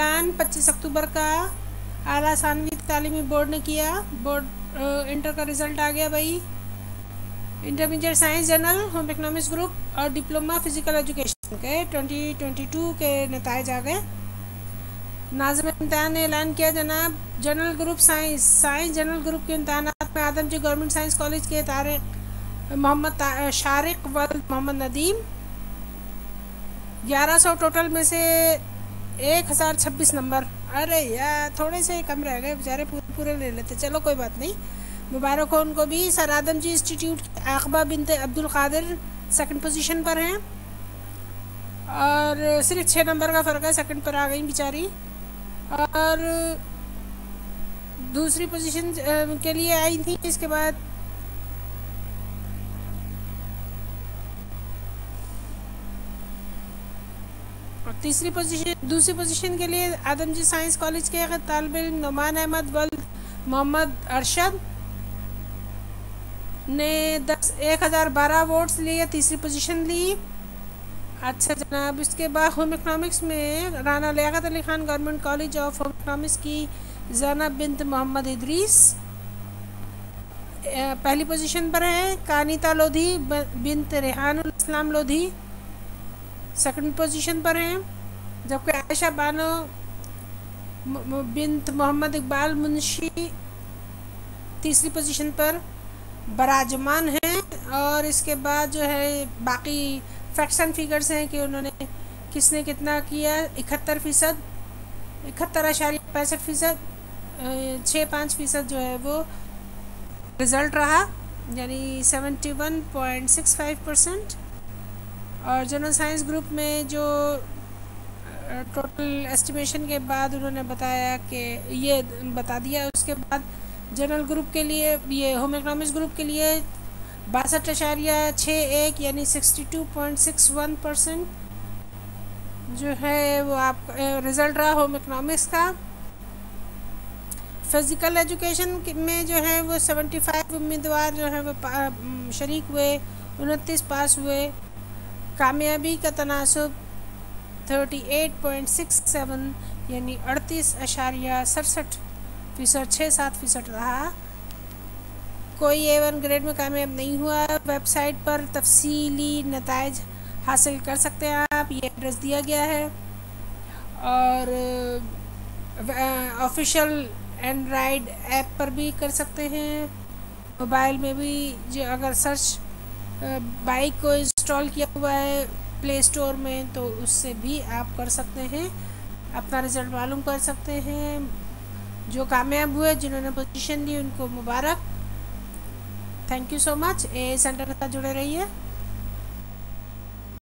ऐलान 25 अक्टूबर का आला सानवी तालीमी बोर्ड ने किया। बोर्ड इंटर का रिजल्ट आ गया भाई। Intermediate science general home economics group और डिप्लोमा फिजिकल एजुकेशन के 2022 के नताइज आ गए। नाज़िम इम्तिहान ने ऐलान किया जनाब general group science general group के इम्तहानात में आदमजी गवर्नमेंट साइंस कॉलेज के तारिक मोहम्मद शारिक वल्द मोहम्मद नदीम 1100 टोटल में से 1026 नंबर। अरे यार थोड़े से कम रह गए बेचारे, पूरे ले लेते। चलो कोई बात नहीं, मुबारक हो उनको भी। सर आदमजी इंस्टीट्यूट की आकबा बिनते अब्दुल कादिर सेकंड पोजीशन पर हैं और सिर्फ 6 नंबर का फ़र्क है, सेकंड पर आ गई बेचारी। और दूसरी पोजीशन के लिए आई थी। इसके बाद दूसरी पोजीशन के लिए आदमजी साइंस कॉलेज के तालिब इल्म नुमान अहमद वल्द मोहम्मद अरशद ने 1012 वोट्स लिए, तीसरी पोजीशन ली। अच्छा जनाब, इसके बाद होम इकोनॉमिक्स में Rana Liaquat Ali Khan government college of home economics की ज़ैनब बिन्त मोहम्मद इदरीस पहली पोजीशन पर है। कानिता लोधी बिन्त रेहानुल इस्लाम लोधी सेकंड पोजीशन पर हैं, जबकि आयशा बानो बिन्त मोहम्मद इकबाल मुंशी तीसरी पोजीशन पर बराजमान हैं। और इसके बाद जो है बाकी फैक्ट्स एंड फिगर्स हैं कि उन्होंने किसने कितना किया। 71%, 71.65%, 65% जो है वो रिज़ल्ट रहा, यानी 71.65%। और जनरल साइंस ग्रुप में जो टोटल एस्टिमेशन के बाद उन्होंने बताया कि ये बता दिया, उसके बाद जनरल ग्रुप के लिए, ये होम इकोनॉमिक्स ग्रुप के लिए 62.61 यानी 62.61% जो है वो आप रिज़ल्ट रहा होम इकोनॉमिक्स का। फिज़िकल एजुकेशन में जो है वो 75 उम्मीदवार जो है वो शरीक हुए, 29 पास हुए। कामयाबी का तनासुब 38.67 यानी 38.67%, 6-7% रहा। कोई A1 ग्रेड में कामयाब नहीं हुआ। वेबसाइट पर तफसीली नताइज हासिल कर सकते हैं आप, ये एड्रेस दिया गया है। और ऑफिशियल एंड्रॉयड ऐप पर भी कर सकते हैं, मोबाइल में भी। जो अगर सर्च बाइक को इंस्टॉल किया हुआ है प्ले स्टोर में तो उससे भी आप कर सकते हैं, अपना रिज़ल्ट मालूम कर सकते हैं। जो कामयाब हुए, जिन्होंने पोजीशन ली, उनको मुबारक। Thank you so much. A centre के साथ जुड़े रहिए।